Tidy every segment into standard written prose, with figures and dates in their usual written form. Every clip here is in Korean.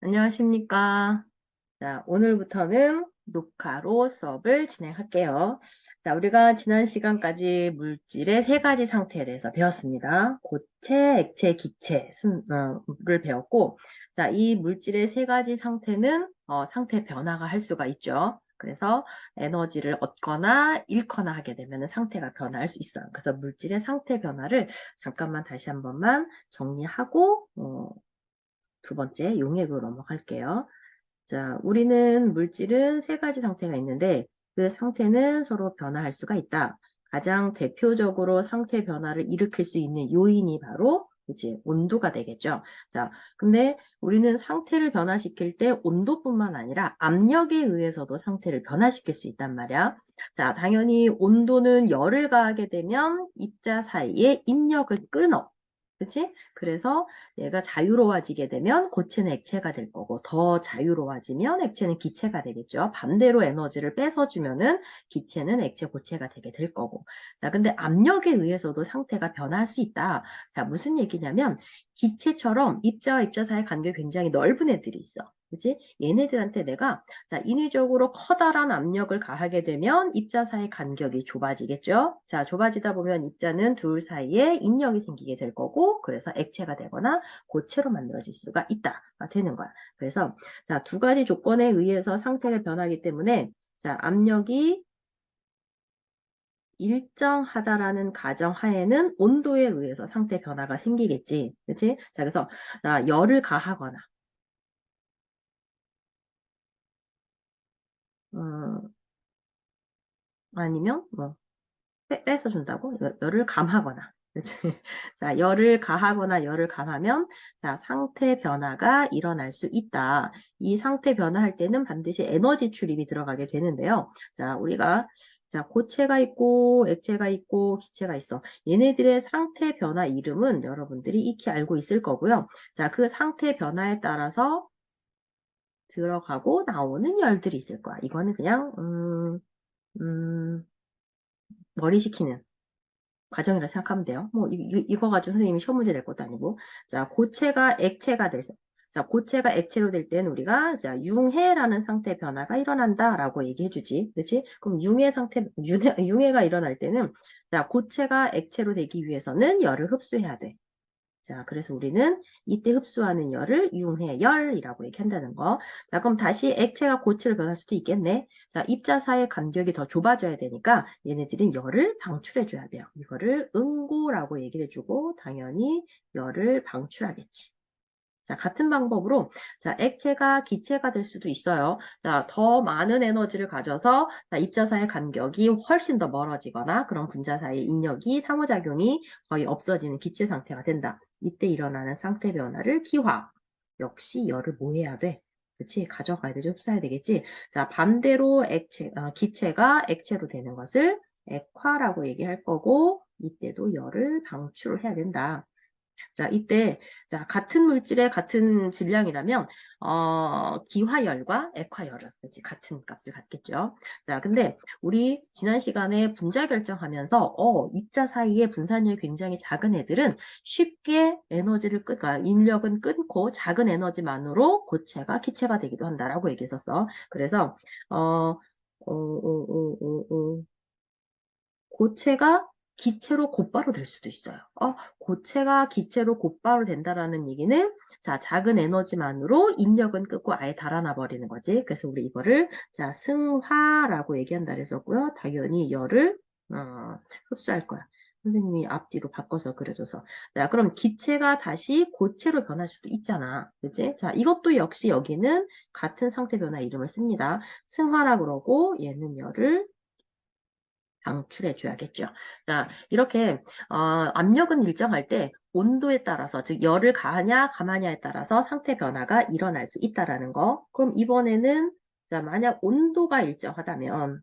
안녕하십니까. 자, 오늘부터는 녹화로 수업을 진행할게요. 자, 우리가 지난 시간까지 물질의 세 가지 상태에 대해서 배웠습니다. 고체, 액체, 기체 를 배웠고, 자, 이 물질의 세 가지 상태는 상태 변화가 할 수가 있죠. 그래서 에너지를 얻거나 잃거나 하게 되면 상태가 변화할 수 있어요. 그래서 물질의 상태 변화를 잠깐만 다시 한 번만 정리하고 두 번째 용액으로 넘어갈게요. 자, 우리는 물질은 세 가지 상태가 있는데 그 상태는 서로 변화할 수가 있다. 가장 대표적으로 상태 변화를 일으킬 수 있는 요인이 바로 이제 온도가 되겠죠. 자, 근데 우리는 상태를 변화시킬 때 온도뿐만 아니라 압력에 의해서도 상태를 변화시킬 수 있단 말이야. 자, 당연히 온도는 열을 가하게 되면 입자 사이에 인력을 끊어. 그치? 그래서 얘가 자유로워지게 되면 고체는 액체가 될 거고 더 자유로워지면 액체는 기체가 되겠죠. 반대로 에너지를 뺏어주면은 기체는 액체, 고체가 되게 될 거고. 자, 근데 압력에 의해서도 상태가 변할 수 있다. 자, 무슨 얘기냐면 기체처럼 입자와 입자 사이 간격이 굉장히 넓은 애들이 있어. 그치? 얘네들한테 내가 자, 인위적으로 커다란 압력을 가하게 되면 입자 사이 간격이 좁아지겠죠? 자, 좁아지다 보면 입자는 둘 사이에 인력이 생기게 될 거고, 그래서 액체가 되거나 고체로 만들어질 수가 있다가 되는 거야. 그래서 자, 두 가지 조건에 의해서 상태가 변하기 때문에 자, 압력이 일정하다라는 가정하에는 온도에 의해서 상태 변화가 생기겠지. 그치? 자, 그래서 나 열을 가하거나 음, 아니면 뭐 뺏어 준다고? 열을 감하거나. 그치? 자, 열을 가하거나 열을 감하면 자, 상태 변화가 일어날 수 있다. 이 상태 변화할 때는 반드시 에너지 출입이 들어가게 되는데요. 자, 우리가 자, 고체가 있고 액체가 있고 기체가 있어. 얘네들의 상태 변화 이름은 여러분들이 익히 알고 있을 거고요. 자, 그 상태 변화에 따라서 들어가고 나오는 열들이 있을 거야. 이거는 그냥 머리 식히는 과정이라 생각하면 돼요. 뭐 이거 가지고 선생님이 시험 문제 낼 것도 아니고. 자, 고체가 액체가 돼서 자, 고체가 액체로 될 때는 우리가 자, 융해라는 상태 변화가 일어난다라고 얘기해 주지. 그렇지? 그럼 융해가 일어날 때는 자, 고체가 액체로 되기 위해서는 열을 흡수해야 돼. 자, 그래서 우리는 이때 흡수하는 열을 융해열이라고 얘기한다는 거. 자, 그럼 다시 액체가 고체로 변할 수도 있겠네. 자, 입자 사이의 간격이 더 좁아져야 되니까 얘네들은 열을 방출해줘야 돼요. 이거를 응고라고 얘기를 해주고 당연히 열을 방출하겠지. 자, 같은 방법으로 자, 액체가 기체가 될 수도 있어요. 자, 더 많은 에너지를 가져서 자, 입자 사이의 간격이 훨씬 더 멀어지거나 그런 분자 사이의 인력이 상호작용이 거의 없어지는 기체 상태가 된다. 이때 일어나는 상태 변화를 기화. 역시 열을 뭐 해야 돼? 그치? 가져가야 되죠. 흡수해야 되겠지? 자, 반대로 기체가 액체로 되는 것을 액화라고 얘기할 거고 이때도 열을 방출해야 된다. 자, 이때, 자, 같은 물질의 같은 질량이라면, 기화열과 액화열은, 그렇지, 같은 값을 갖겠죠. 자, 근데, 우리 지난 시간에 분자 결정하면서, 입자 사이의 분산율이 굉장히 작은 애들은 쉽게 그러니까 인력은 끊고 작은 에너지만으로 고체가 기체가 되기도 한다라고 얘기했었어. 그래서, 고체가 기체로 곧바로 될 수도 있어요. 고체가 기체로 곧바로 된다라는 얘기는 자, 작은 에너지만으로 인력은 끊고 아예 달아나 버리는 거지. 그래서 우리 이거를 자, 승화라고 얘기한다 그랬었고요. 당연히 열을 흡수할 거야. 선생님이 앞뒤로 바꿔서 그려줘서. 자, 그럼 기체가 다시 고체로 변할 수도 있잖아. 그치? 자, 이것도 역시 여기는 같은 상태 변화 이름을 씁니다. 승화라 그러고 얘는 열을 방출해 줘야겠죠. 자, 이렇게 압력은 일정할 때 온도에 따라서 즉 열을 가하냐 감하냐에 따라서 상태 변화가 일어날 수 있다라는 거. 그럼 이번에는 자, 만약 온도가 일정하다면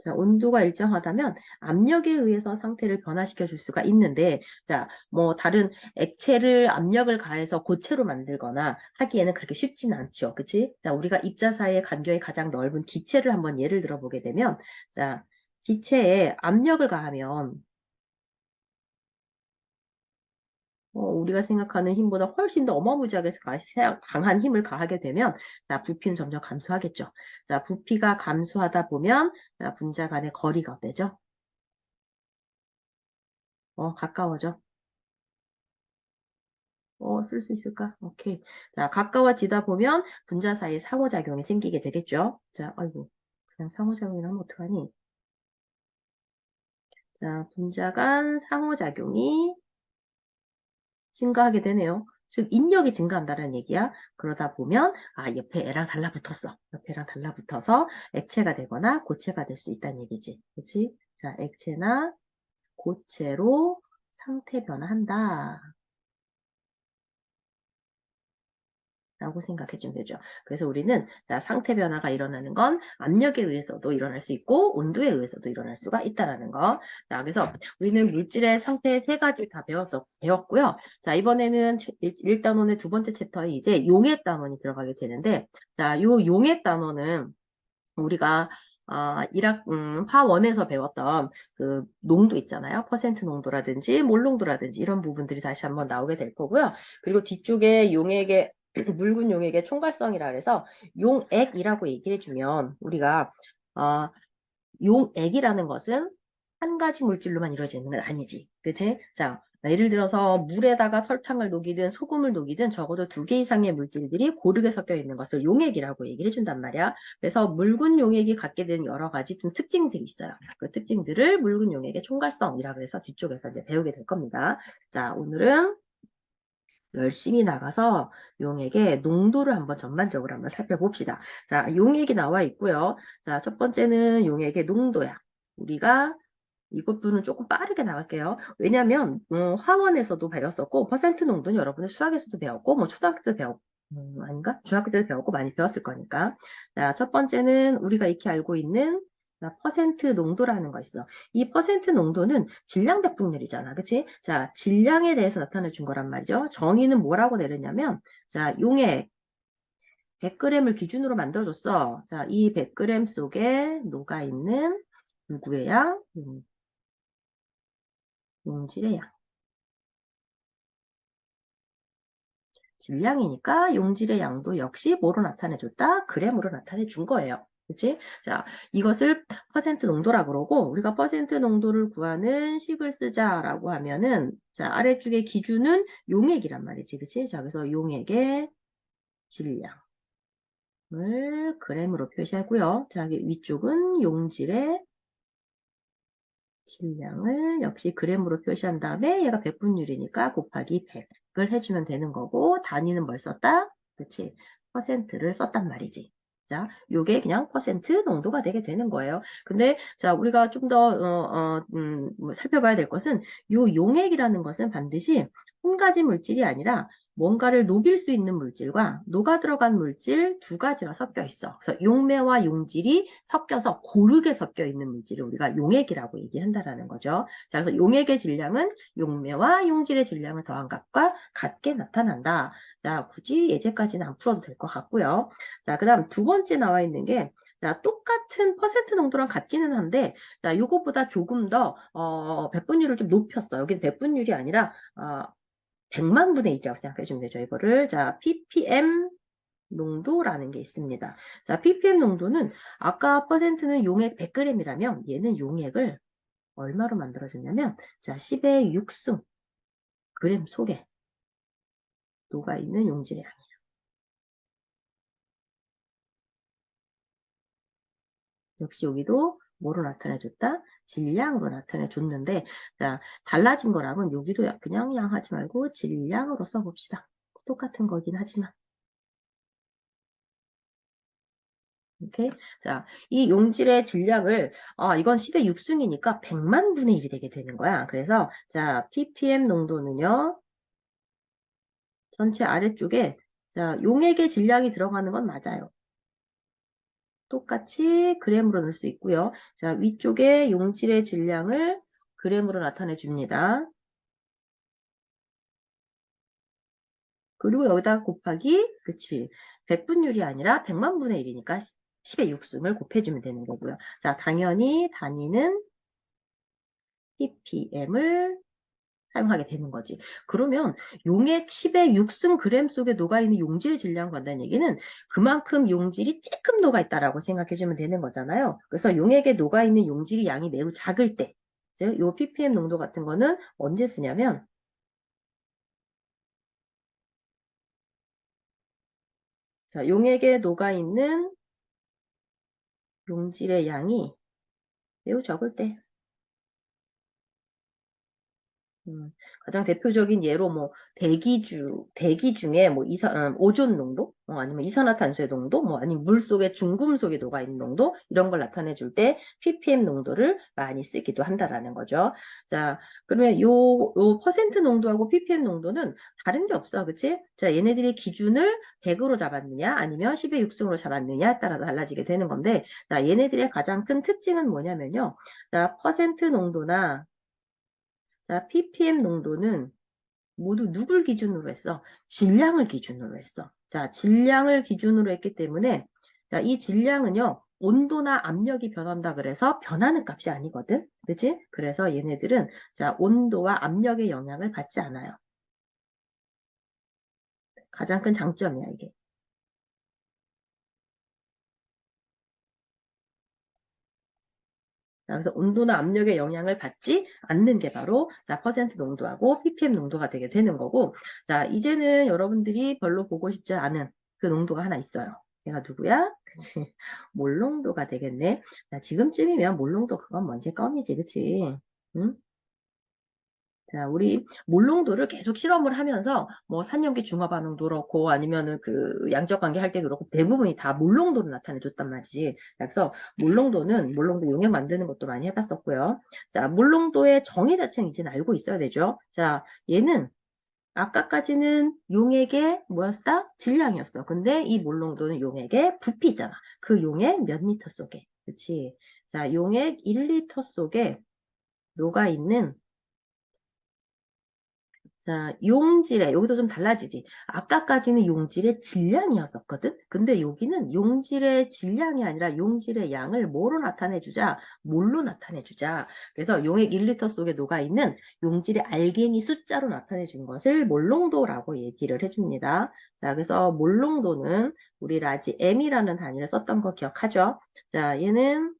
자, 온도가 일정하다면 압력에 의해서 상태를 변화시켜 줄 수가 있는데, 자, 뭐 다른 액체를 압력을 가해서 고체로 만들거나 하기에는 그렇게 쉽지는 않죠. 그치? 자, 우리가 입자 사이의 간격이 가장 넓은 기체를 한번 예를 들어 보게 되면, 자, 기체에 압력을 가하면 우리가 생각하는 힘보다 훨씬 더 어마무지하게 강한 힘을 가하게 되면, 자, 부피는 점점 감소하겠죠. 자, 부피가 감소하다 보면, 자, 분자 간의 거리가 어때죠? 가까워져. 쓸 수 있을까? 오케이. 자, 가까워지다 보면 분자 사이에 상호작용이 생기게 되겠죠. 자, 아이고. 그냥 상호작용을 하면 어떡하니? 자, 분자 간 상호작용이 증가하게 되네요. 즉, 인력이 증가한다는 얘기야. 그러다 보면, 옆에 애랑 달라붙었어. 옆에 애랑 달라붙어서 액체가 되거나 고체가 될 수 있다는 얘기지. 그치? 자, 액체나 고체로 상태 변화한다. 라고 생각해 주면 되죠. 그래서 우리는 자, 상태 변화가 일어나는 건 압력에 의해서도 일어날 수 있고 온도에 의해서도 일어날 수가 있다라는 거. 자, 그래서 우리는 물질의 상태 세 가지 다 배웠고요. 자, 이번에는 1단원의 두 번째 챕터에 이제 용해 단원이 들어가게 되는데, 자, 요 용해 단원은 우리가 화원에서 배웠던 그 농도 있잖아요. 퍼센트 농도라든지 몰 농도라든지 이런 부분들이 다시 한번 나오게 될 거고요. 그리고 뒤쪽에 용액의 묽은 용액의 총괄성이라 그래서 용액이라고 얘기를 해주면 우리가 용액이라는 것은 한 가지 물질로만 이루어지는 건 아니지. 그치? 자, 예를 들어서 물에다가 설탕을 녹이든 소금을 녹이든 적어도 2개 이상의 물질들이 고르게 섞여 있는 것을 용액이라고 얘기를 해준단 말이야. 그래서 묽은 용액이 갖게 되는 여러 가지 좀 특징들이 있어요. 그 특징들을 묽은 용액의 총괄성이라고 해서 뒤쪽에서 이제 배우게 될 겁니다. 자, 오늘은 열심히 나가서 용액의 농도를 한번 전반적으로 한번 살펴봅시다. 자, 용액이 나와 있고요. 자, 첫 번째는 용액의 농도야. 우리가 이것부는 조금 빠르게 나갈게요. 왜냐면 화원에서도 배웠었고 퍼센트 농도는 여러분들 수학에서도 배웠고 뭐 초등학교 때도 배웠고 아닌가? 중학교 때도 배웠고 많이 배웠을 거니까. 자, 첫 번째는 우리가 익히 알고 있는 퍼센트 농도라는 거 있어. 이 퍼센트 농도는 질량 대분율이잖아. 그치? 자, 질량에 대해서 나타내 준 거란 말이죠. 정의는 뭐라고 내렸냐면, 자, 용액 100g을 기준으로 만들어줬어. 자, 이 100g 속에 녹아있는 누구의 양? 용질의 양. 질량이니까 용질의 양도 역시 뭐로 나타내줬다? 그램으로 나타내준 거예요. 그치? 자, 이것을 퍼센트 농도라 그러고, 우리가 퍼센트 농도를 구하는 식을 쓰자라고 하면은, 자, 아래쪽의 기준은 용액이란 말이지. 그치? 자, 그래서 용액의 질량을 그램으로 표시하고요. 자, 위쪽은 용질의 질량을 역시 그램으로 표시한 다음에 얘가 백분율이니까 곱하기 100을 해주면 되는 거고 단위는 뭘 썼다? 그치? 퍼센트를 썼단 말이지. 자, 요게 그냥 퍼센트 농도가 되게 되는 거예요. 근데 자, 우리가 좀 더 뭐 살펴봐야 될 것은 요 용액이라는 것은 반드시 한 가지 물질이 아니라 뭔가를 녹일 수 있는 물질과 녹아 들어간 물질 두 가지가 섞여 있어. 그래서 용매와 용질이 섞여서 고르게 섞여 있는 물질을 우리가 용액이라고 얘기한다라는 거죠. 자, 그래서 용액의 질량은 용매와 용질의 질량을 더한 값과 같게 나타난다. 자, 굳이 예제까지는 안 풀어도 될 것 같고요. 자, 그 다음 두 번째 나와 있는 게 자, 똑같은 퍼센트 농도랑 같기는 한데, 자, 요거보다 조금 더, 백분율을 좀 높였어. 여기는 백분율이 아니라, 100만 분의 1이라고 생각해 주면 되죠. 이거를. 자, ppm 농도라는 게 있습니다. 자, ppm 농도는 아까 퍼센트는 용액 100g이라면 얘는 용액을 얼마로 만들어졌냐면 자, 10의 6승 그램 속에 녹아있는 용질의 양이에요. 역시 여기도 뭐로 나타내줬다? 질량으로 나타내줬는데 자, 달라진 거랑은 여기도 그냥 양 하지 말고 질량으로 써봅시다. 똑같은 거긴 하지만 오케이. 자, 이 용질의 질량을, 이건 10의 6승이니까 100만 분의 1이 되게 되는 거야. 그래서, 자, ppm 농도는요, 전체 아래쪽에, 자, 용액의 질량이 들어가는 건 맞아요. 똑같이 그램으로 넣을 수 있고요. 자, 위쪽에 용질의 질량을 그램으로 나타내 줍니다. 그리고 여기다가 곱하기, 그치. 100분율이 아니라 100만 분의 1이니까 10의 6승을 곱해주면 되는 거고요. 자, 당연히 단위는 ppm을 사용하게 되는 거지. 그러면 용액 10의 6승 그램 속에 녹아있는 용질의 질량 구한다는 얘기는 그만큼 용질이 조금 녹아있다라고 생각해주면 되는 거잖아요. 그래서 용액에 녹아있는 용질의 양이 매우 작을 때, 즉, 요 ppm 농도 같은 거는 언제 쓰냐면, 자, 용액에 녹아있는 용질의 양이 매우 적을 때, 가장 대표적인 예로 뭐 대기 중에 뭐 오존 농도, 아니면 이산화탄소의 농도, 뭐 아니면 물 속에 중금속에 녹아 있는 농도 이런 걸 나타내 줄 때 ppm 농도를 많이 쓰기도 한다라는 거죠. 자, 그러면 요 퍼센트 농도하고 ppm 농도는 다른 게 없어, 그치? 자, 얘네들의 기준을 100으로 잡았느냐, 아니면 10의 6승으로 잡았느냐에 따라 달라지게 되는 건데, 자, 얘네들의 가장 큰 특징은 뭐냐면요. 자, 퍼센트 농도나 자, ppm 농도는 모두 누굴 기준으로 했어? 질량을 기준으로 했어. 자, 질량을 기준으로 했기 때문에 자, 이 질량은요. 온도나 압력이 변한다 그래서 변하는 값이 아니거든. 그치? 그래서 얘네들은 자, 온도와 압력의 영향을 받지 않아요. 가장 큰 장점이야, 이게. 자, 그래서 온도나 압력의 영향을 받지 않는 게 바로 자, 퍼센트 농도하고 ppm 농도가 되게 되는 거고, 자, 이제는 여러분들이 별로 보고 싶지 않은 그 농도가 하나 있어요. 얘가 누구야? 그치? 몰농도가 되겠네. 자, 지금쯤이면 몰농도 그건 먼지 껌이지, 그치? 응? 자, 우리 몰농도를 계속 실험을 하면서 뭐 산염기 중화 반응도 그렇고 아니면은 그 양적 관계 할 때도 그렇고 대부분이 다 몰농도로 나타내 줬단 말이지. 그래서 몰농도 용액 만드는 것도 많이 해봤었고요. 자, 몰농도의 정의 자체는 이제는 알고 있어야 되죠. 자, 얘는 아까까지는 용액의 뭐였어? 질량이었어. 근데 이 몰농도는 용액의 부피잖아. 그 용액 몇 리터 속에. 그치? 자, 용액 1리터 속에 녹아있는 자, 용질의, 여기도 좀 달라지지. 아까까지는 용질의 질량이었었거든? 근데 여기는 용질의 질량이 아니라 용질의 양을 뭐로 나타내주자? 몰로 나타내주자. 그래서 용액 1리터 속에 녹아있는 용질의 알갱이 숫자로 나타내준 것을 몰농도라고 얘기를 해줍니다. 자, 그래서 몰농도는 우리 라지 M이라는 단위를 썼던 거 기억하죠? 자, 얘는,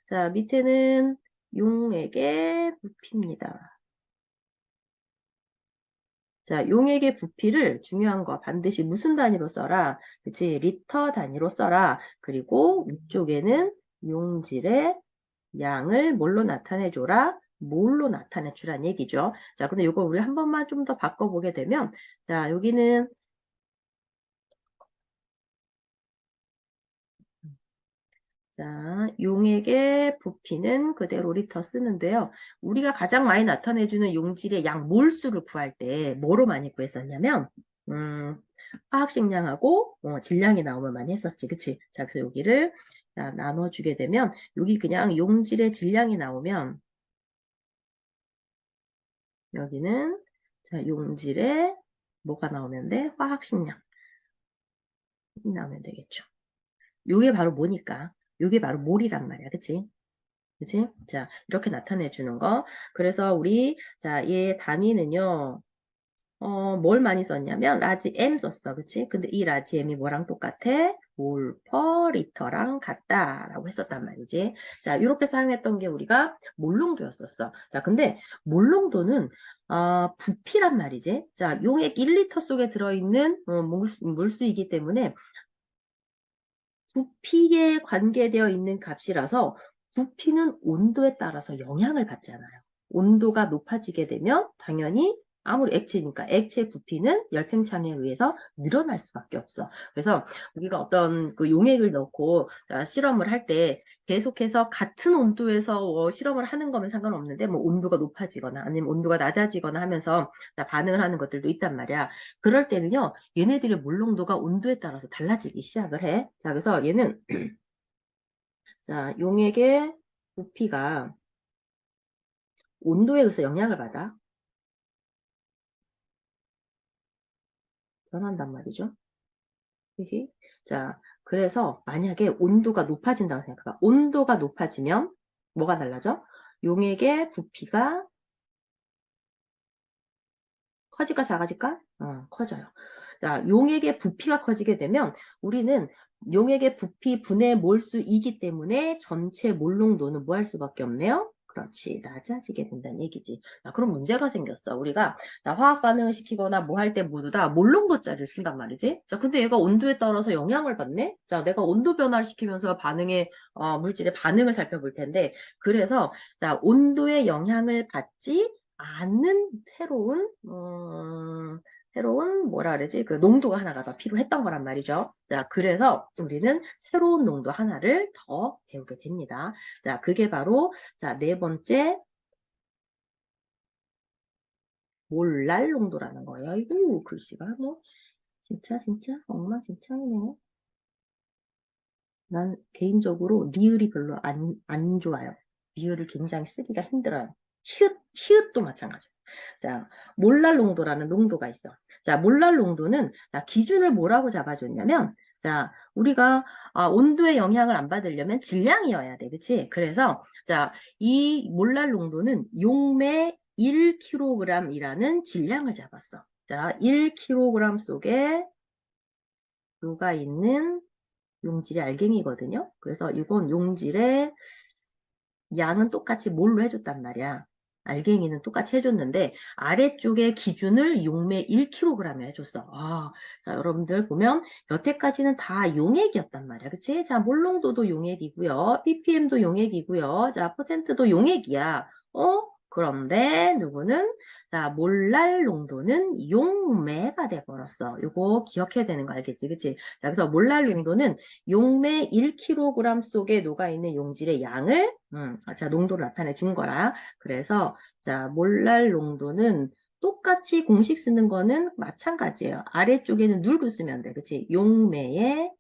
자, 밑에는 용액의 부피입니다. 자, 용액의 부피를 중요한 거 반드시 무슨 단위로 써라? 그치? 리터 단위로 써라. 그리고 위쪽에는 용질의 양을 뭘로 나타내줘라? 몰로 나타내주란 얘기죠. 자, 근데 이거 우리 한 번만 좀 더 바꿔보게 되면, 자, 여기는 자, 용액의 부피는 그대로 리터 쓰는데요. 우리가 가장 많이 나타내주는 용질의 양 몰수를 구할 때 뭐로 많이 구했었냐면 화학식량하고 질량이 나오면 많이 했었지. 그치? 자, 그래서 여기를 자, 나눠주게 되면 여기 그냥 용질의 질량이 나오면 여기는 자, 용질의 뭐가 나오면 돼? 화학식량이 나오면 되겠죠. 요게 바로 뭐니까? 요게 바로 몰이란 말이야. 그치? 그치? 자, 이렇게 나타내 주는 거. 그래서 우리, 자, 얘 단위는요, 뭘 많이 썼냐면, 라지 M 썼어. 그치? 근데 이 라지 M이 뭐랑 똑같아? 몰 퍼 리터랑 같다라고 했었단 말이지. 자, 이렇게 사용했던 게 우리가 몰농도였었어. 자, 근데 몰농도는, 부피란 말이지. 자, 용액 1리터 속에 들어있는 몰수이기 때문에 부피에 관계되어 있는 값이라서 부피는 온도에 따라서 영향을 받잖아요. 온도가 높아지게 되면 당연히 아무리 액체니까 액체 부피는 열팽창에 의해서 늘어날 수밖에 없어. 그래서 우리가 어떤 그 용액을 넣고 실험을 할 때 계속해서 같은 온도에서 실험을 하는 거면 상관없는데 뭐 온도가 높아지거나 아니면 온도가 낮아지거나 하면서 반응을 하는 것들도 있단 말이야. 그럴 때는요, 얘네들의 몰농도가 온도에 따라서 달라지기 시작을 해. 자, 그래서 얘는 자, 용액의 부피가 온도에 의해서 영향을 받아 변한단 말이죠. 히히. 자, 그래서 만약에 온도가 높아진다고 생각해봐. 온도가 높아지면 뭐가 달라져? 용액의 부피가 커질까, 작아질까? 커져요. 자, 용액의 부피가 커지게 되면 우리는 용액의 부피 분의 몰수이기 때문에 전체 몰 농도는 뭐 할 수밖에 없네요? 그렇지, 낮아지게 된다는 얘기지. 자, 그럼 문제가 생겼어. 우리가 화학 반응을 시키거나 뭐 할 때 모두 다 몰농도짜리를 쓴단 말이지. 자, 근데 얘가 온도에 따라서 영향을 받네? 자, 내가 온도 변화를 시키면서 물질의 반응을 살펴볼 텐데, 그래서, 자, 온도의 영향을 받지 않는 새로운 뭐라 그러지? 그 농도가 하나가 더 필요했던 거란 말이죠. 자, 그래서 우리는 새로운 농도 하나를 더 배우게 됩니다. 자, 그게 바로 자, 네 번째 몰랄 농도라는 거예요. 이거 글씨가 뭐 진짜 엉망진창이네. 난 개인적으로 리을이 별로 안 좋아요. 리을을 굉장히 쓰기가 힘들어요. 히읗도 마찬가지예요. 자, 몰랄 농도라는 농도가 있어. 자, 몰랄 농도는 자, 기준을 뭐라고 잡아줬냐면 자, 우리가 온도의 영향을 안 받으려면 질량이어야 돼. 그치? 그래서 자, 이 몰랄 농도는 용매 1kg이라는 질량을 잡았어. 자, 1kg 속에 녹아 있는 용질이 알갱이거든요. 그래서 이건 용질의 양은 똑같이 몰로 해줬단 말이야. 알갱이는 똑같이 해줬는데 아래쪽에 기준을 용매 1kg에 해줬어. 자, 여러분들 보면 여태까지는 다 용액이었단 말이야. 그치? 자, 몰농도도 용액이고요. ppm도 용액이고요. 자, 퍼센트도 용액이야. 그런데 누구는 자, 몰랄 농도는 용매가 돼버렸어. 요거 기억해야 되는 거 알겠지? 그치? 자, 그래서 몰랄 농도는 용매 1kg 속에 녹아있는 용질의 양을 자, 농도를 나타내 준 거라. 그래서 자, 몰랄 농도는 똑같이 공식 쓰는 거는 마찬가지예요. 아래쪽에는 누르고 쓰면 돼. 그치? 용매의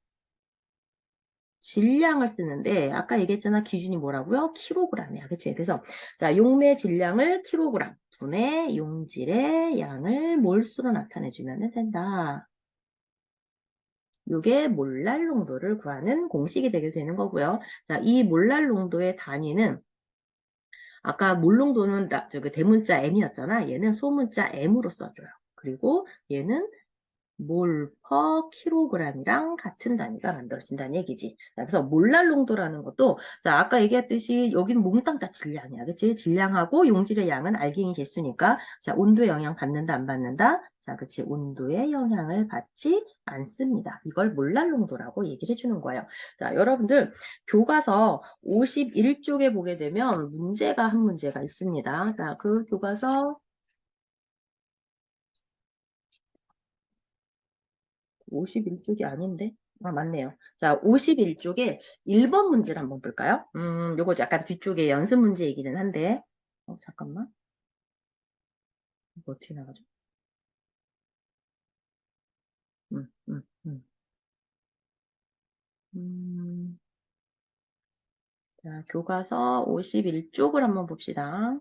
질량을 쓰는데 아까 얘기했잖아. 기준이 뭐라고요? 킬로그램이야. 그치? 그래서 자, 용매 질량을 킬로그램 분의 용질의 양을 몰수로 나타내 주면 된다. 이게 몰랄 농도를 구하는 공식이 되게 되는 거고요. 자, 이 몰랄 농도의 단위는 아까 몰 농도는 저기 대문자 m이었잖아. 얘는 소문자 m으로 써줘요. 그리고 얘는 몰 퍼 킬로그램이랑 같은 단위가 만들어진다는 얘기지. 자, 그래서 몰랄 농도라는 것도 자, 아까 얘기했듯이 여기는 몽땅 다 질량이야. 그치? 질량하고 용질의 양은 알갱이 개수니까 자, 온도에 영향 받는다 안 받는다? 자, 그치? 온도에 영향을 받지 않습니다. 이걸 몰랄 농도라고 얘기를 해주는 거예요. 자, 여러분들 교과서 51쪽에 보게 되면 문제가 한 문제가 있습니다. 자, 그 교과서 51쪽이 아닌데? 맞네요. 자, 51쪽에 1번 문제를 한번 볼까요? 요거 약간 뒤쪽에 연습 문제이기는 한데. 잠깐만. 이거 어떻게 나가죠? 음, 음, 음. 음, 자, 교과서 51쪽을 한번 봅시다.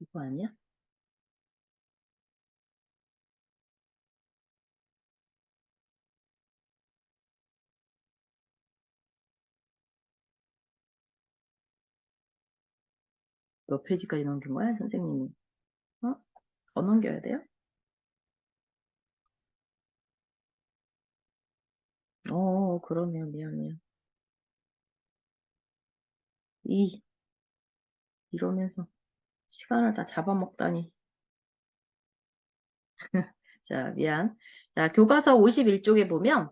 이거 아니야? 몇 페이지까지 넘긴 거야, 선생님이? 어? 더 넘겨야 돼요? 그러네요. 미안해요. 이, 이러면서 시간을 다 잡아먹다니. 자, 미안. 자, 교과서 51쪽에 보면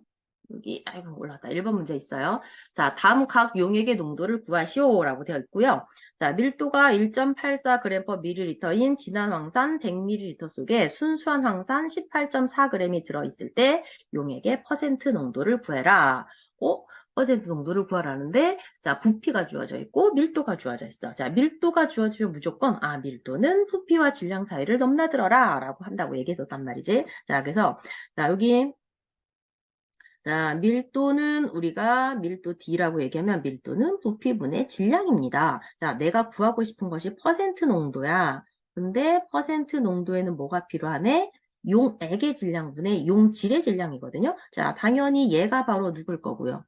여기 아이고 올라왔다. 1번 문제 있어요. 자, 다음 각 용액의 농도를 구하시오라고 되어 있고요. 자, 밀도가 1.84g/ml인 진한 황산 100ml 속에 순수한 황산 18.4g이 들어있을 때 용액의 퍼센트 농도를 구해라. 퍼센트 농도를 구하라는데 자, 부피가 주어져 있고 밀도가 주어져 있어. 자, 밀도가 주어지면 무조건 밀도는 부피와 질량 사이를 넘나들어라 라고 한다고 얘기했었단 말이지. 자, 그래서 자, 여기 자, 밀도는 우리가 밀도 D라고 얘기하면 밀도는 부피분의 질량입니다. 자, 내가 구하고 싶은 것이 퍼센트 농도야. 근데 퍼센트 농도에는 뭐가 필요하네? 용액의 질량분의 용질의 질량이거든요. 자, 당연히 얘가 바로 누굴 거고요.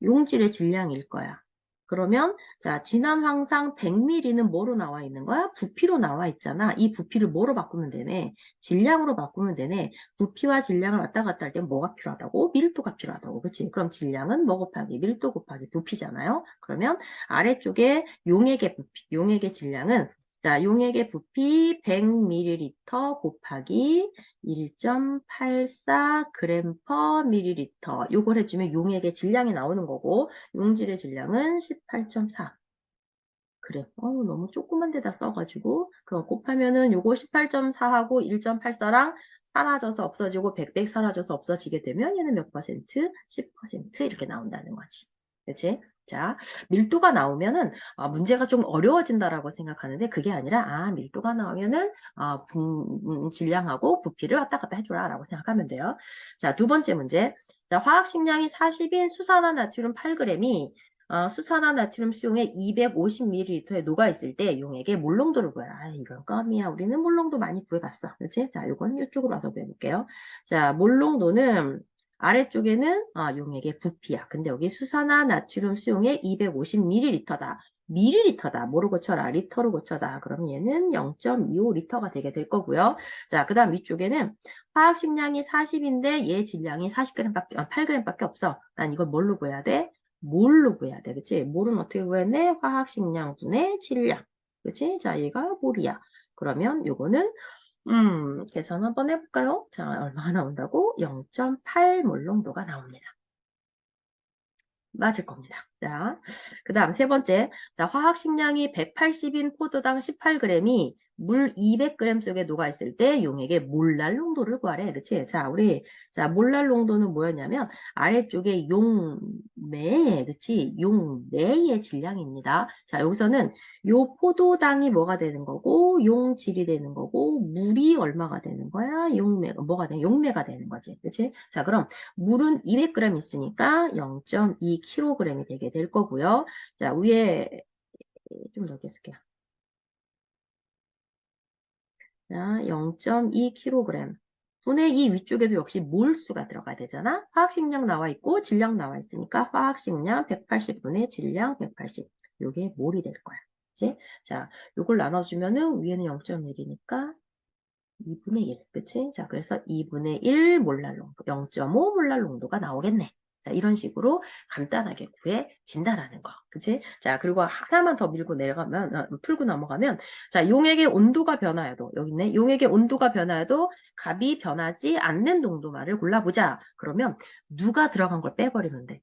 용질의 질량일 거야. 그러면 자, 진한 황상 100ml는 뭐로 나와 있는 거야? 부피로 나와 있잖아. 이 부피를 뭐로 바꾸면 되네? 질량으로 바꾸면 되네. 부피와 질량을 왔다 갔다 할 때 뭐가 필요하다고? 밀도가 필요하다고. 그치? 그럼 질량은 뭐 곱하기 밀도 곱하기 부피잖아요. 그러면 아래쪽에 용액의 부피, 용액의 질량은 자, 용액의 부피 100ml 곱하기 1.84g per ml. 요걸 해주면 용액의 질량이 나오는 거고, 용질의 질량은 18.4. 그래. 너무 조그만 데다 써가지고, 그거 곱하면은 요거 18.4하고 1.84랑 사라져서 없어지고, 100 사라져서 없어지게 되면 얘는 몇 퍼센트? 10% 이렇게 나온다는 거지. 그치? 자, 밀도가 나오면은 문제가 좀 어려워진다라고 생각하는데 그게 아니라 밀도가 나오면은 질량하고 부피를 왔다 갔다 해줘라라고 생각하면 돼요. 자, 두 번째 문제. 자, 화학식량이 40인 수산화 나트륨 8g이 수산화 나트륨 수용액 250ml에 녹아있을 때 용액의 몰농도를 구해라. 이건 껌이야. 우리는 몰농도 많이 구해봤어. 그치? 자, 이건 이쪽으로 와서 구해볼게요. 자, 몰농도는 아래쪽에는 용액의 부피야. 근데 여기 수산화 나트륨 수용액 250ml다. 밀리리터다. 뭐로 고쳐라? 리터로 고쳐다. 그럼 얘는 0.25리터가 되게 될 거고요. 자, 그 다음 위쪽에는 화학식량이 40인데 얘 질량이 40g밖에, 8g밖에 없어. 난 이걸 뭘로 구해야 돼? 몰로 구해야 돼. 그치? 몰은 어떻게 구했네? 화학식량분의 질량. 그치? 자, 얘가 몰이야. 그러면 요거는 계산 한번 해볼까요? 자, 얼마가 나온다고? 0.8몰 농도가 나옵니다. 맞을 겁니다. 자, 그 다음 세 번째. 자, 화학식량이 180인 포도당 18g이 물 200g 속에 녹아있을 때 용액의 몰랄 농도를 구하래. 그치? 자, 자, 몰랄 농도는 뭐였냐면 아래쪽에 용매, 그치? 용매의 질량입니다. 자, 여기서는 요 포도당이 뭐가 되는 거고, 용질이 되는 거고, 물이 얼마가 되는 거야? 용매가 되는 거지. 그치? 자, 그럼 물은 200g 있으니까 0.2kg이 되게 될 거고요. 자, 위에 좀 넓게 쓸게요. 자, 0.2kg. 분의 이 위쪽에도 역시 몰수가 들어가야 되잖아. 화학식량 나와 있고 질량 나와 있으니까 화학식량 180분의 질량 180. 요게 몰이 될 거야. 그치? 자, 요걸 나눠주면은 위에는 0.1이니까 2분의 1. 그치? 자, 그래서 2분의 1 몰랄 농도, 0.5 몰랄 농도가 나오겠네. 자, 이런 식으로 간단하게 구해진다라는 거. 그치? 자, 그리고 하나만 더 밀고 내려가면, 풀고 넘어가면, 자, 용액의 온도가 변화해도, 여기 있네. 용액의 온도가 변화해도 값이 변하지 않는 농도만을 골라보자. 그러면 누가 들어간 걸 빼버리면 돼.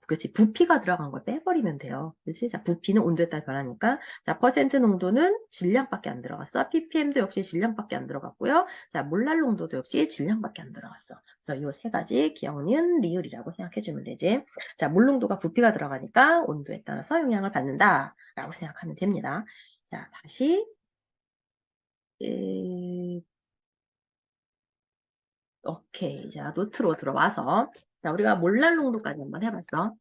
그치. 부피가 들어간 걸 빼버리면 돼요. 그치? 자, 부피는 온도에 따라 변하니까. 자, 퍼센트 농도는 질량밖에 안 들어갔어. ppm도 역시 질량밖에 안 들어갔고요. 자, 몰랄 농도도 역시 질량밖에 안 들어갔어. 그래서 이 세 가지 기억은 리을이라고 생각해주면 되지. 자, 물 농도가 부피가 들어가니까 온도에 따라서 영향을 받는다라고 생각하면 됩니다. 자, 다시 오케이. 자, 노트로 들어와서 자, 우리가 몰랄 농도까지 한번 해봤어.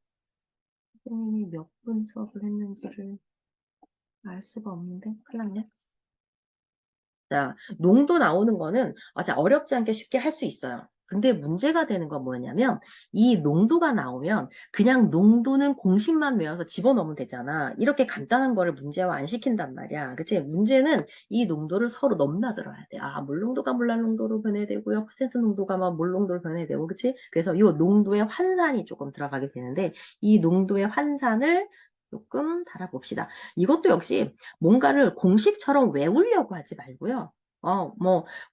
선생님이 몇 분 수업을 했는지를 알 수가 없는데 큰일 났네. 자, 농도 나오는 거는 자, 어렵지 않게 쉽게 할 수 있어요. 근데 문제가 되는 건 뭐냐면 이 농도가 나오면 그냥 농도는 공식만 외워서 집어넣으면 되잖아. 이렇게 간단한 거를 문제화 안 시킨단 말이야. 그치? 문제는 이 농도를 서로 넘나들어야 돼. 물 농도가 물날 농도로 변해되고요. 퍼센트 농도가 막 물 농도로 변해되고, 그치? 그래서 이 농도의 환산이 조금 들어가게 되는데 이 농도의 환산을 조금 달아봅시다. 이것도 역시 뭔가를 공식처럼 외우려고 하지 말고요.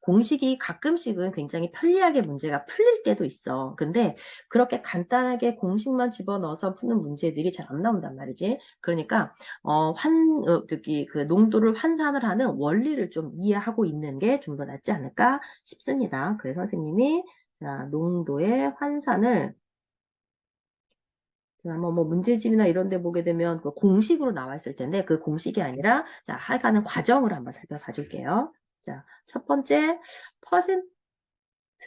공식이 가끔씩은 굉장히 편리하게 문제가 풀릴 때도 있어. 근데 그렇게 간단하게 공식만 집어넣어서 푸는 문제들이 잘 안 나온단 말이지. 그러니까, 그 농도를 환산을 하는 원리를 좀 이해하고 있는 게 좀 더 낫지 않을까 싶습니다. 그래서 선생님이, 자, 농도의 환산을 자, 뭐 문제집이나 이런 데 보게 되면 그 공식으로 나와 있을 텐데 그 공식이 아니라 자, 하여간은 과정을 한번 살펴봐 줄게요. 자, 첫 번째 퍼센트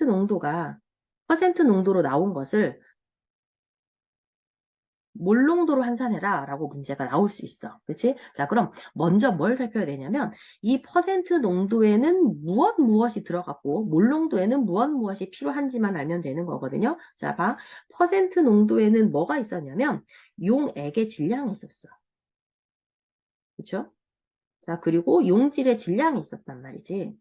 농도가 퍼센트 농도로 나온 것을 몰롱도로 환산해라 라고 문제가 나올 수 있어. 그치? 자, 그럼 먼저 뭘 살펴야 되냐면 이 퍼센트 농도에는 무엇이 들어갔고 몰롱도에는 무엇이 필요한지만 알면 되는 거거든요. 자, 봐. 퍼센트 농도에는 뭐가 있었냐면 용액의 질량이 있었어. 그쵸? 자, 그리고 용질의 질량이 있었단 말이지.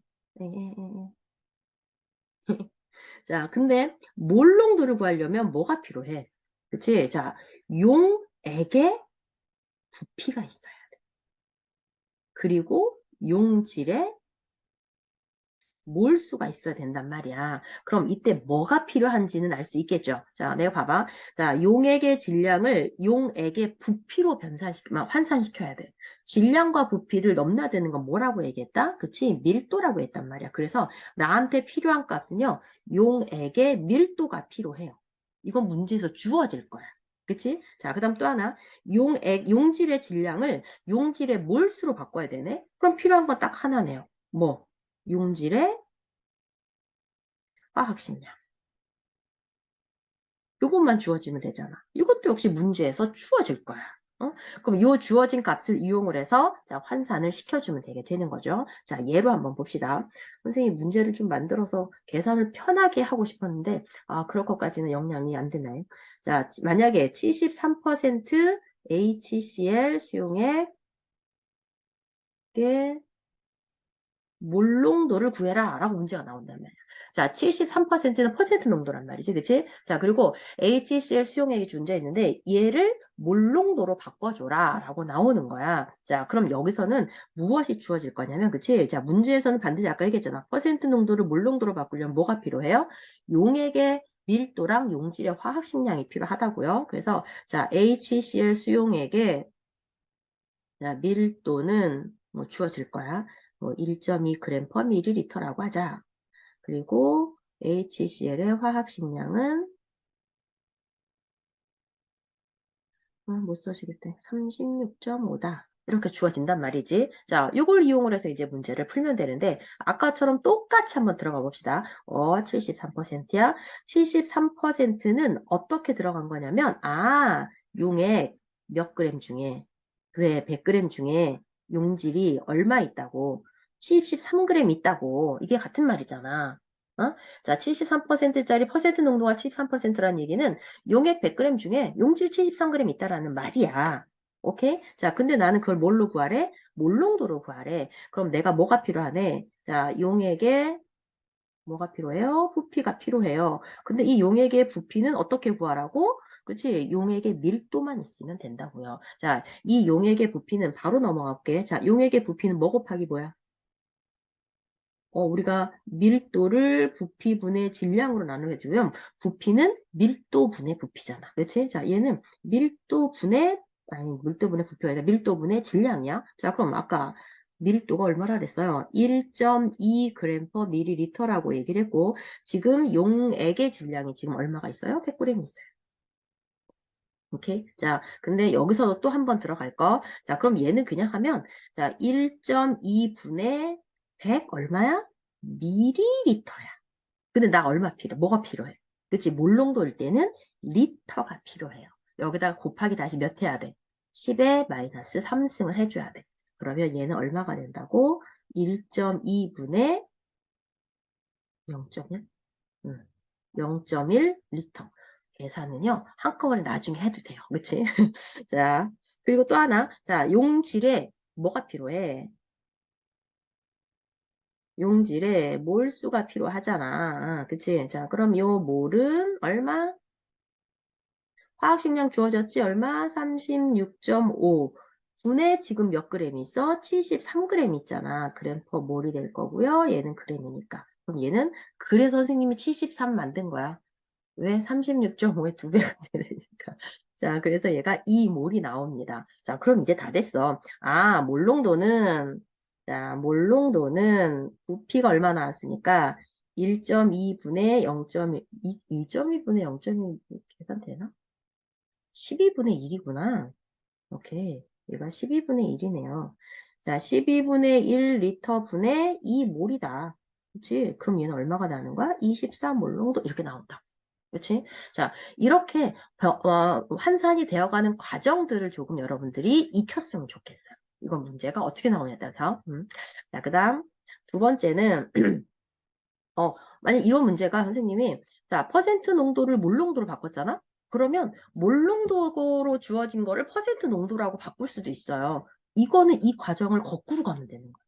자, 근데 몰롱도를 구하려면 뭐가 필요해? 그치? 자, 용액의 부피가 있어요. 그리고 용질에 몰수가 있어야 된단 말이야. 그럼 이때 뭐가 필요한지는 알 수 있겠죠. 자, 내가 봐봐. 자, 용액의 질량을 용액의 부피로 환산시켜야 돼. 질량과 부피를 넘나드는 건 뭐라고 얘기했다? 그치? 밀도라고 했단 말이야. 그래서 나한테 필요한 값은요, 용액의 밀도가 필요해요. 이건 문제에서 주어질 거야. 그치? 자, 그 다음 또 하나. 용질의 질량을 용질의 몰수로 바꿔야 되네? 그럼 필요한 건 딱 하나네요. 뭐? 용질의 화학식량. 이것만 주어지면 되잖아. 이것도 역시 문제에서 주어질 거야. 어? 그럼 이 주어진 값을 이용을 해서 자, 환산을 시켜주면 되게 되는 거죠. 자, 예로 한번 봅시다. 선생님 문제를 좀 만들어서 계산을 편하게 하고 싶었는데 그럴 것까지는 역량이 안 되나요? 자, 만약에 73% HCl 수용액 몰롱도를 구해라 라고 문제가 나온단 말이야. 자, 73%는 퍼센트 농도란 말이지, 그치? 자, 그리고 HCl 수용액이 존재 있는데 얘를 몰롱도로 바꿔줘라 라고 나오는 거야. 자, 그럼 여기서는 무엇이 주어질 거냐면, 그치? 자, 문제에서는 반드시 아까 얘기했잖아. 퍼센트 농도를 몰롱도로 바꾸려면 뭐가 필요해요? 용액의 밀도랑 용질의 화학식량이 필요하다고요. 그래서 자, HCl 수용액의 자, 밀도는 뭐 주어질 거야. 뭐 1.2g per ml라고 하자. 그리고 HCl의 화학식량은 못 써시겠대. 36.5다. 이렇게 주어진단 말이지. 자, 이걸 이용을 해서 이제 문제를 풀면 되는데 아까처럼 똑같이 한번 들어가 봅시다. 73%야. 73%는 어떻게 들어간 거냐면 용액 몇 그램 중에 그래 100g 중에 용질이 얼마 있다고 73g 있다고 이게 같은 말이잖아. 어? 자, 73%짜리 퍼센트 농도가 73%라는 얘기는 용액 100g 중에 용질 73g 있다라는 말이야. 오케이? 자, 근데 나는 그걸 뭘로 구하래? 몰롱도로 구하래. 그럼 내가 뭐가 필요하네? 자, 용액의 뭐가 필요해요? 부피가 필요해요. 근데 이 용액의 부피는 어떻게 구하라고? 그치? 용액의 밀도만 있으면 된다고요. 자, 이 용액의 부피는 바로 넘어갈게. 자, 용액의 부피는 뭐 곱하기 뭐야? 우리가 밀도를 부피분의 질량으로 나누어주면 부피는 밀도분의 부피잖아. 그치? 자, 얘는 밀도분의 부피가 아니라 밀도분의 질량이야. 자, 그럼 아까 밀도가 얼마라 그랬어요? 1.2g per ml라고 얘기를 했고 지금 용액의 질량이 지금 얼마가 있어요? 100g 있어요. 오케이? 자, 근데 여기서도 또 한 번 들어갈 거. 자, 그럼 얘는 그냥 하면 자, 1.2분의 100 얼마야? 미리리터야. 근데 나 얼마 뭐가 필요해? 그치? 몰롱도일 때는 리터가 필요해요. 여기다가 곱하기 다시 몇 해야 돼? 10에 마이너스 3승을 해줘야 돼. 그러면 얘는 얼마가 된다고? 1.2분의 0.1? 0.1 리터. 계산은요, 한꺼번에 나중에 해도 돼요. 그치? 자, 그리고 또 하나. 자, 용질에 뭐가 필요해? 용질에 몰수가 필요하잖아. 그치? 자, 그럼 요 몰은 얼마? 화학식량 주어졌지? 얼마? 36.5. 분에 지금 몇 그램이 있어? 73g 있잖아. 그램 퍼 몰이 될 거고요. 얘는 그램이니까. 그럼 얘는 그래서 선생님이 73 만든 거야. 왜? 36.5의 2배가 되니까. 자, 그래서 얘가 2몰이 나옵니다. 자, 그럼 이제 다 됐어. 몰롱도는, 자, 몰롱도는 부피가 얼마 나왔으니까 1.2분의 0.1, 1.2분의 0.1 계산되나? 12분의 1이구나. 오케이. 얘가 12분의 1이네요. 자, 12분의 1 리터 분의 2몰이다. 그치? 그럼 얘는 얼마가 나는 거야? 24몰롱도 이렇게 나온다. 그치? 자, 이렇게 환산이 되어가는 과정들을 조금 여러분들이 익혔으면 좋겠어요. 이건 문제가 어떻게 나오냐에 따라서. 자, 그 다음 두 번째는 만약 이런 문제가 선생님이 자, 퍼센트 농도를 몰 농도로 바꿨잖아? 그러면 몰 농도로 주어진 거를 퍼센트 농도라고 바꿀 수도 있어요. 이거는 이 과정을 거꾸로 가면 되는 거야.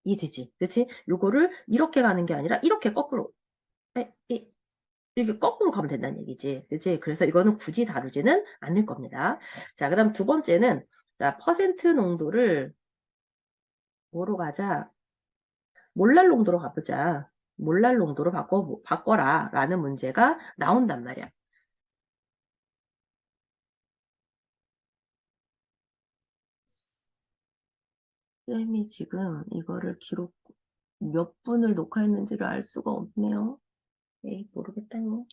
이해되지? 그치? 요거를 이렇게 가는 게 아니라 이렇게 거꾸로. 이렇게 거꾸로 가면 된다는 얘기지. 그치? 그래서 이거는 굳이 다루지는 않을 겁니다. 자, 그 다음 두 번째는, 자, 퍼센트 농도를 뭐로 가자? 몰랄 농도로 가보자. 몰랄 농도로 바꿔라. 라는 문제가 나온단 말이야. 쌤이 지금 이거를 몇 분을 녹화했는지를 알 수가 없네요. 에이, 모르겠다요.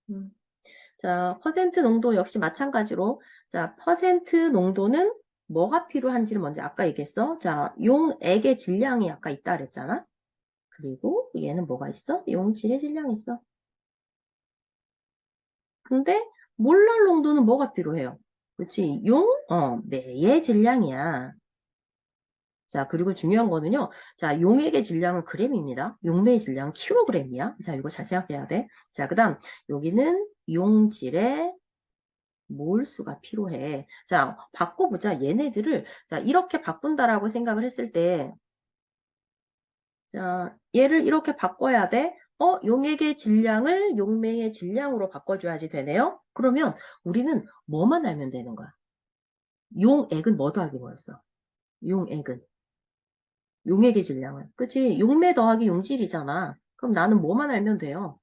음. 자, 퍼센트 농도 역시 마찬가지로, 자, 퍼센트 농도는 뭐가 필요한지를 먼저 아까 얘기했어. 자, 용액의 질량이 아까 있다 그랬잖아. 그리고 얘는 뭐가 있어? 용질의 질량이 있어. 근데 몰랄 농도는 뭐가 필요해요? 그치? 매의 질량이야. 자, 그리고 중요한 거는요. 자, 용액의 질량은 그램입니다. 용매의 질량은 킬로그램이야. 자, 이거 잘 생각해야 돼. 자, 그 다음, 여기는 용질의 몰수가 필요해. 자, 바꿔보자. 얘네들을, 자, 이렇게 바꾼다라고 생각을 했을 때, 자, 얘를 이렇게 바꿔야 돼. 용액의 질량을 용매의 질량으로 바꿔줘야지 되네요. 그러면 우리는 뭐만 알면 되는 거야? 용액은 뭐 더하기 뭐였어? 용액은. 용액의 질량은. 그치? 용매 더하기 용질이잖아. 그럼 나는 뭐만 알면 돼요?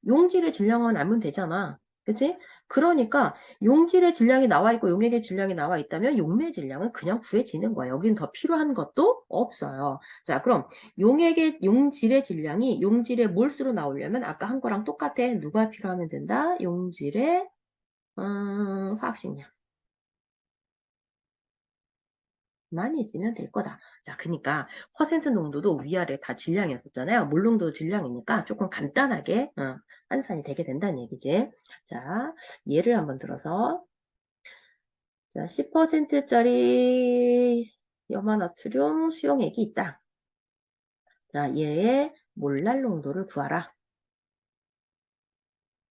용질의 질량만 알면 되잖아. 그치? 그러니까 용질의 질량이 나와 있고 용액의 질량이 나와 있다면 용매의 질량은 그냥 구해지는 거야. 여긴 더 필요한 것도 없어요. 자, 그럼 용질의 질량이 용질의 몰수로 나오려면 아까 한 거랑 똑같아. 누가 필요하면 된다? 용질의 화학식량. 많이 있으면 될 거다. 자, 그러니까 퍼센트 농도도 위아래 다 질량이었었잖아요. 몰 농도도 질량이니까 조금 간단하게 환산이 되게 된다는 얘기지. 자, 예를 한번 들어서 자, 10%짜리 염화나트륨 수용액이 있다. 자, 얘의 몰랄 농도를 구하라.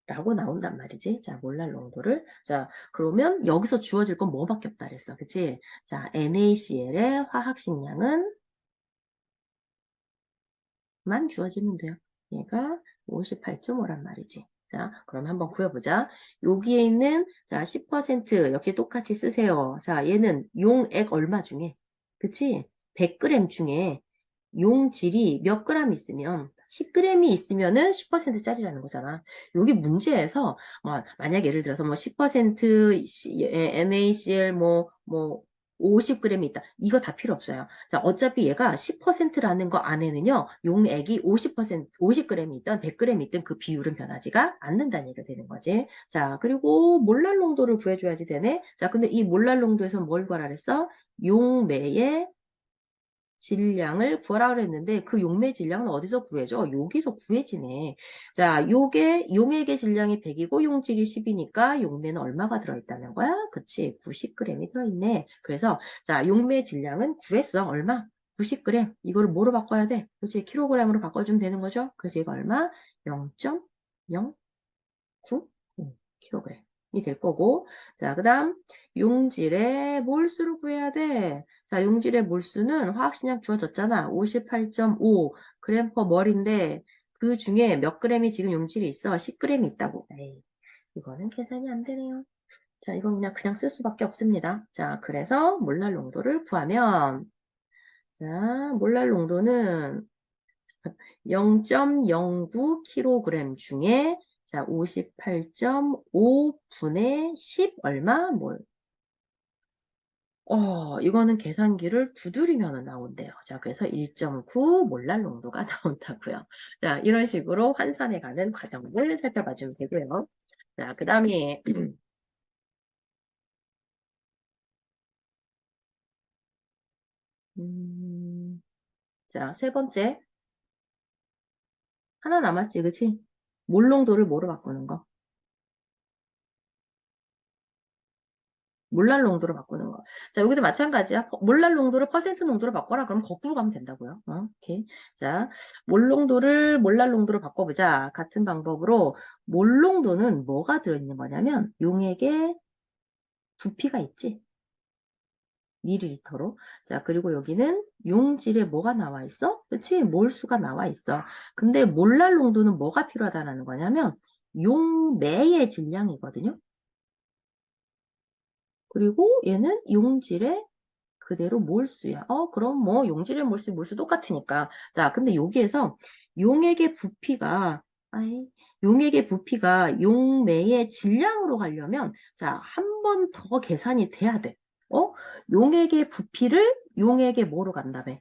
라고 나온단 말이지. 자, 몰랄 농도를. 자, 그러면 여기서 주어질 건 뭐밖에 없다 그랬어. 그치? 자, NaCl의 화학식량은 만 주어지면 돼요. 얘가 58.5란 말이지. 자, 그럼 한번 구해보자. 여기에 있는, 자, 10% 여기 똑같이 쓰세요. 자, 얘는 용액 얼마 중에? 그치? 100g 중에 용질이 몇 그램 있으면 10g이 있으면은 10%짜리라는 거잖아. 여기 문제에서 만약 예를 들어서 뭐 10% NaCl 뭐 50g이 있다. 이거 다 필요 없어요. 자, 어차피 얘가 10%라는 거 안에는요, 용액이 50g이 있던 100g이 있던 그 비율은 변하지가 않는다는 얘기가 되는 거지. 자, 그리고 몰랄 농도를 구해줘야지 되네. 자, 근데 이 몰랄 농도에서 뭘 구하라 그랬어? 용매의 질량을 구하라 그랬는데 그 용매 질량은 어디서 구해져? 여기서 구해지네. 자, 용액의 질량이 100이고 용질이 10이니까 용매는 얼마가 들어있다는 거야? 그치? 90g이 들어있네. 그래서 자, 용매 질량은 구했어. 얼마? 90g. 이거를 뭐로 바꿔야 돼? 그치? 킬로그램으로 바꿔주면 되는 거죠? 그래서 이거 얼마? 0.09 킬로그램이 될 거고. 자, 그 다음 용질의 몰수를 구해야 돼. 자, 용질의 몰수는 화학식량 주어졌잖아. 58.5 그램 퍼 몰인데 그 중에 몇 그램이 지금 용질이 있어? 10g이 있다고. 에이, 이거는 계산이 안 되네요. 자, 이건 그냥 쓸 수밖에 없습니다. 자, 그래서 몰랄 농도를 구하면 자, 몰랄 농도는 0.09kg 중에 자, 58.5분의 10 얼마? 이거는 계산기를 두드리면 나온대요. 자, 그래서 1.9 몰랄 농도가 나온다고요. 자, 이런 식으로 환산해 가는 과정을 살펴봐 주면 되고요. 자, 그 다음에 자, 세 번째 하나 남았지, 그치? 몰농도를 뭐로 바꾸는 거? 몰랄 농도로 바꾸는 거. 자, 여기도 마찬가지야. 몰랄 농도를 퍼센트 농도로 바꿔라. 그럼 거꾸로 가면 된다고요. 오케이. 자, 몰랄 농도로 바꿔보자. 같은 방법으로 몰농도는 뭐가 들어있는 거냐면 용액에 부피가 있지. 밀리리터로. 자, 그리고 여기는 용질에 뭐가 나와 있어? 그치? 몰수가 나와 있어. 근데 몰랄 농도는 뭐가 필요하다는 거냐면 용매의 질량이거든요. 그리고 얘는 용질에 그대로 몰수야. 그럼 뭐 용질의 몰수 똑같으니까. 자, 근데 여기에서 용액의 부피가 용액의 부피가 용매의 질량으로 가려면 자, 한 번 더 계산이 돼야 돼. 용액의 부피를 용액의 뭐로 간다며?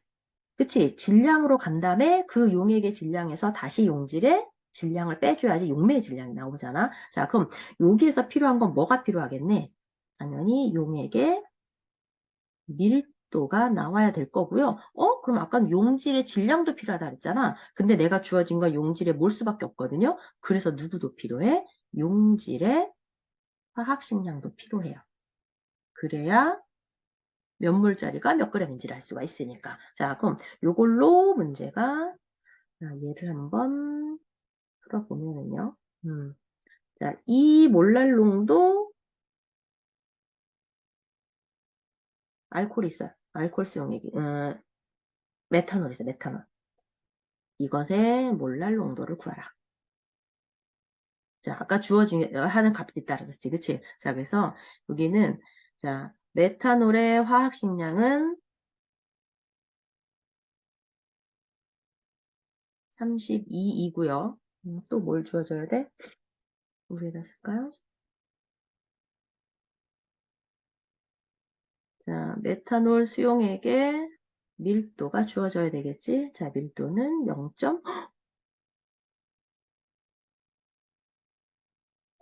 그치? 질량으로 간 다음에 그 용액의 질량에서 다시 용질의 질량을 빼줘야지 용매의 질량이 나오잖아. 자, 그럼 여기에서 필요한 건 뭐가 필요하겠네? 당연히 용액의 밀도가 나와야 될 거고요. 그럼 아까 용질의 질량도 필요하다 그랬잖아. 근데 내가 주어진 건 용질의 몰수밖에 없거든요. 그래서 누구도 필요해? 용질의 화학식량도 필요해요. 그래야 몇 몰짜리가 몇 그램인지를 알 수가 있으니까. 자, 그럼 요걸로 문제가 얘를 한번 풀어보면은요. 자, 이 몰랄농도 알코올 있어요. 알코올 수용액이 메탄올 있어요. 메탄올. 이것의 몰랄 농도를 구하라. 자, 아까 주어진 하는 값이 따라졌지, 그치? 자, 그래서 여기는 자 메탄올의 화학식량은 32이고요. 또 뭘 주어져야 돼? 위에다 쓸까요? 자, 메탄올 수용액의 밀도가 주어져야 되겠지? 자, 밀도는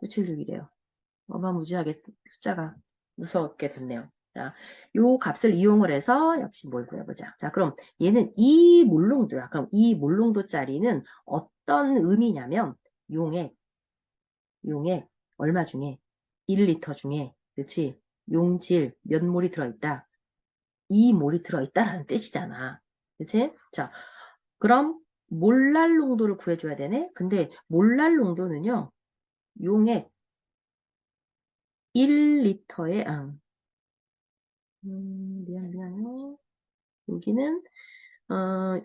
0.976이래요. 어마무지하게 숫자가 무섭게 됐네요. 자, 요 값을 이용을 해서 역시 뭘 구해보자. 자, 그럼 얘는 이 몰농도야. 그럼 이 몰농도짜리는 어떤 의미냐면 용액 얼마 중에 1리터 중에 그치? 용질 몇 몰이 들어있다. 2몰이 들어있다라는 뜻이잖아. 그치? 자, 그럼 몰랄 농도를 구해줘야 되네. 근데 몰랄 농도는요. 용액 1리터에 미안해요. 여기는 어,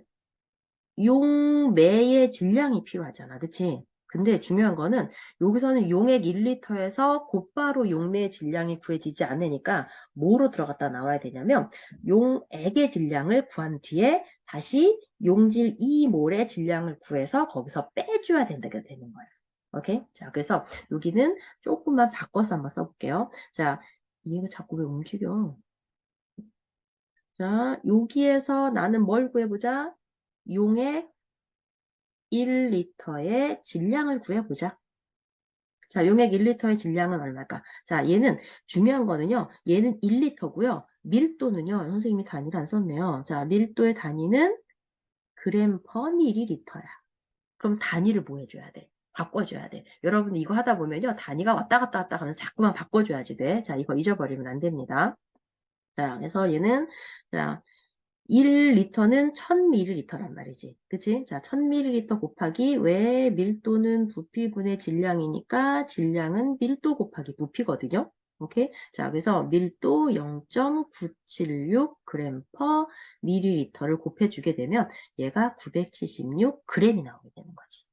용매의 질량이 필요하잖아. 그치? 근데 중요한 거는 여기서는 용액 1리터에서 곧바로 용매의 질량이 구해지지 않으니까 뭐로 들어갔다 나와야 되냐면 용액의 질량을 구한 뒤에 다시 용질 2몰의 질량을 구해서 거기서 빼줘야 된다게 되는 거야. 오케이? 자, 그래서 여기는 조금만 바꿔서 한번 써볼게요. 자, 얘가 자꾸 왜 움직여? 자, 여기에서 나는 뭘 구해보자? 용액 1리터의 질량을 구해보자. 자, 용액 1리터의 질량은 얼마일까? 자, 얘는 중요한 거는요. 얘는 1리터고요. 밀도는요. 선생님이 단위를 안 썼네요. 자, 밀도의 단위는 그램 퍼 밀리리터야. 그럼 단위를 뭐 해줘야 돼? 바꿔줘야 돼. 여러분 이거 하다 보면요. 단위가 왔다 갔다 하면서 자꾸만 바꿔줘야지 돼. 자, 이거 잊어버리면 안 됩니다. 자, 그래서 얘는 자, 1리터는 1000ml란 말이지. 그치? 자, 1000ml 곱하기 왜 밀도는 부피분의 질량이니까 질량은 밀도 곱하기 부피거든요. 오케이? 자, 그래서 밀도 0.976g per ml를 곱해주게 되면 얘가 976g이 나오게 되는 거지.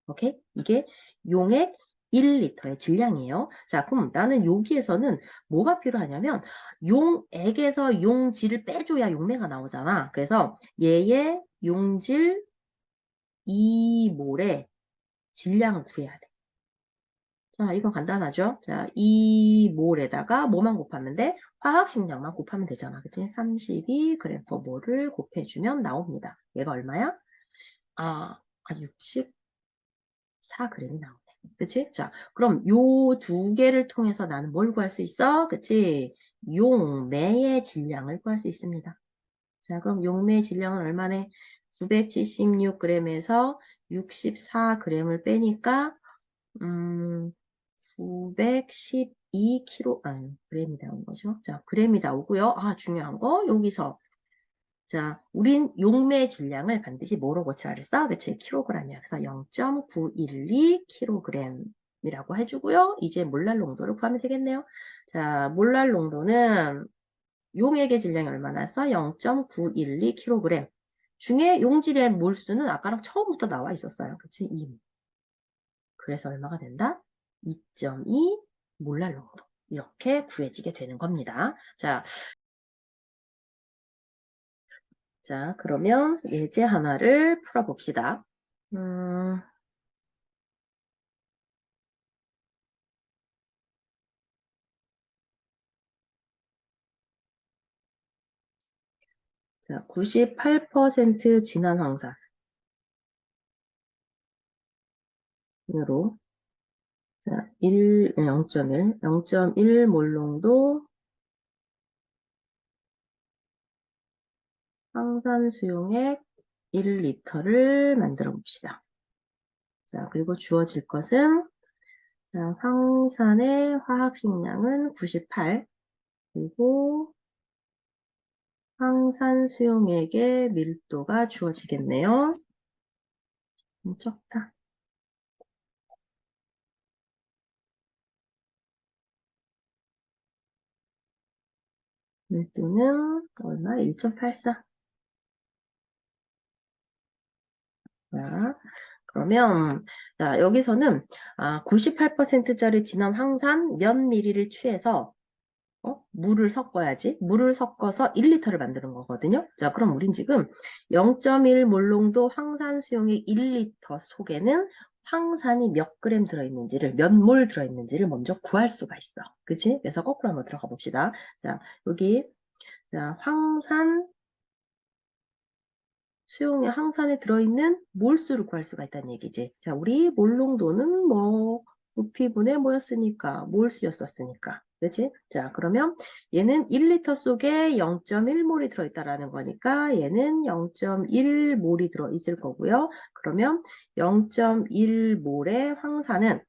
오케이? 이게 용액 1리터의 질량이에요. 자, 그럼 나는 여기에서는 뭐가 필요하냐면 용액에서 용질을 빼줘야 용매가 나오잖아. 그래서 얘의 용질 2몰의 질량을 구해야 돼. 자, 이거 간단하죠? 자, 2몰에다가 뭐만 곱하면 돼? 화학식량만 곱하면 되잖아. 그치? 32g per 몰을 곱해주면 나옵니다. 얘가 얼마야? 64g이 나오네. 그치? 자, 그럼 요 두 개를 통해서 나는 뭘 구할 수 있어? 그치? 용매의 질량을 구할 수 있습니다. 자, 그럼 용매의 질량은 얼마네? 976g에서 64g을 빼니까 912kg, g램이 나온 거죠. 자, g램이 나오고요. 아, 중요한 거 여기서 자, 우린 용매 질량을 반드시 뭐로 고쳐야 그랬어? 그치? 킬로그램이야. 그래서 0.912kg이라고 해주고요. 이제 몰랄 농도를 구하면 되겠네요. 자, 몰랄 농도는 용액의 질량이 얼마나 써? 0.912kg. 중에 용질의 몰수는 아까랑 처음부터 나와 있었어요. 그치? 2. 그래서 얼마가 된다? 2.2 몰랄 농도. 이렇게 구해지게 되는 겁니다. 자, 그러면 예제 하나를 풀어봅시다. 음, 자, 98% 진한 황산으로, 자, 0.1 몰농도 황산 수용액 1리터를 만들어 봅시다. 자, 그리고 주어질 것은, 자, 황산의 화학식량은 98, 그리고 황산 수용액의 밀도가 주어지겠네요. 적다. 밀도는 얼마? 1.84. 자, 그러면 자, 여기서는 98%짜리 진한 황산 몇 미리를 취해서 물을 섞어야지. 물을 섞어서 1리터를 만드는 거거든요. 자, 그럼 우린 지금 0.1 몰농도 황산 수용액 1리터 속에는 황산이 몇 그램 들어있는지를, 몇 몰 들어있는지를 먼저 구할 수가 있어. 그치? 그래서 거꾸로 한번 들어가 봅시다. 자, 여기, 자, 황산 수용의 항산에 들어있는 몰수를 구할 수가 있다는 얘기지. 자, 우리 몰농도는 뭐 부피분의 뭐였으니까 몰수였었으니까. 그치? 자, 그러면 얘는 1리터 속에 0.1몰이 들어있다라는 거니까 얘는 0.1몰이 들어있을 거고요. 그러면 0.1몰의 황산은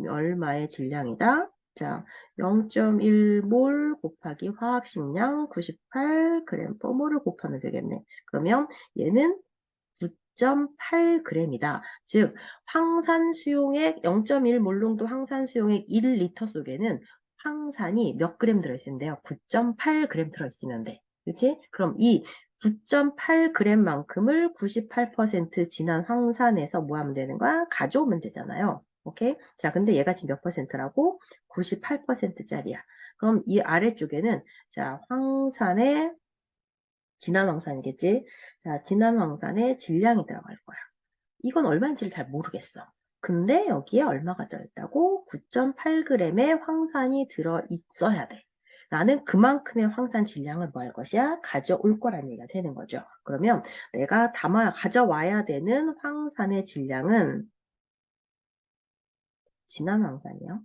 얼마의 질량이다? 자, 0.1몰 곱하기 화학식량 98g/몰을 곱하면 되겠네. 그러면 얘는 9.8g이다. 즉, 황산 수용액 0.1 몰농도 황산 수용액 1리터 속에는 황산이 몇 그램 들어있는데요? 9.8g 들어있으면 돼. 그치? 그럼 이 9.8g만큼을 98% 진한 황산에서 뭐 하면 되는 거야? 가져오면 되잖아요. 오케이? 자, 근데 얘가 지금 몇 퍼센트라고? 98%짜리야. 그럼 이 아래쪽에는, 자, 황산의, 진한 황산이겠지? 자, 진한 황산의 질량이 들어갈 거야. 이건 얼마인지를 잘 모르겠어. 근데 여기에 얼마가 들어있다고? 9.8g의 황산이 들어있어야 돼. 나는 그만큼의 황산 질량을 뭐 할 것이야? 가져올 거라는 얘기가 되는 거죠. 그러면 내가 가져와야 되는 황산의 질량은 진한 황산이요.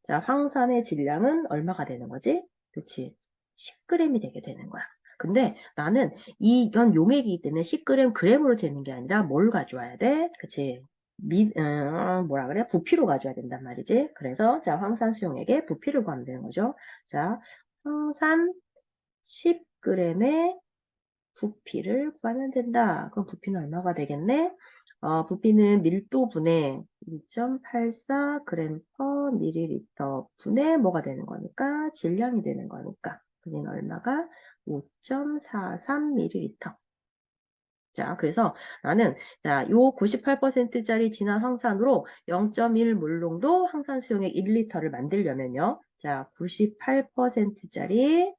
자, 황산의 질량은 얼마가 되는 거지? 그치? 10g이 되게 되는 거야. 근데 나는 이건 용액이기 때문에 10g, g으로 되는 게 아니라 뭘 가져와야 돼? 그치? 뭐라 그래? 부피로 가져야 된단 말이지. 그래서, 자, 황산 수용액의 부피를 구하면 되는 거죠. 자, 황산 10g의 부피를 구하면 된다. 그럼 부피는 얼마가 되겠네? 부피는 밀도분의 2.84g per ml 분의 뭐가 되는 거니까? 질량이 되는 거니까. 그게 얼마가? 5.43ml. 자, 그래서 나는, 자, 요 98%짜리 진한 황산으로 0.1 몰농도 황산 수용액 1리터를 만들려면요. 자, 98%짜리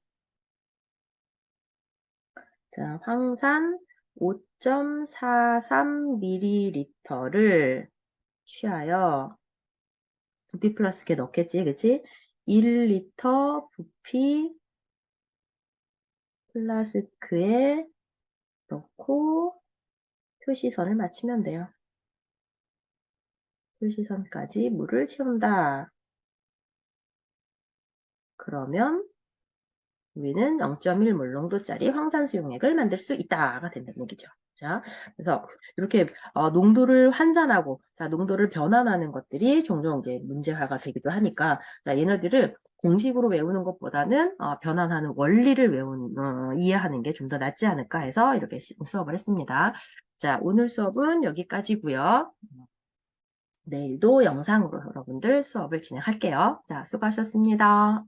자, 황산 5.43ml를 취하여 부피 플러스게 넣겠지, 그치? 1리터 부피 플라스크에 넣고 표시선을 맞추면 돼요. 표시선까지 물을 채운다. 그러면 우리는 0.1몰 농도짜리 황산수 용액을 만들 수 있다가 된다는 얘기죠. 자, 그래서 이렇게 농도를 환산하고, 자, 농도를 변환하는 것들이 종종 이제 문제화가 되기도 하니까, 자, 얘네들을 공식으로 외우는 것보다는 변환하는 원리를 이해하는 게 좀 더 낫지 않을까 해서 이렇게 수업을 했습니다. 자, 오늘 수업은 여기까지고요. 내일도 영상으로 여러분들 수업을 진행할게요. 자, 수고하셨습니다.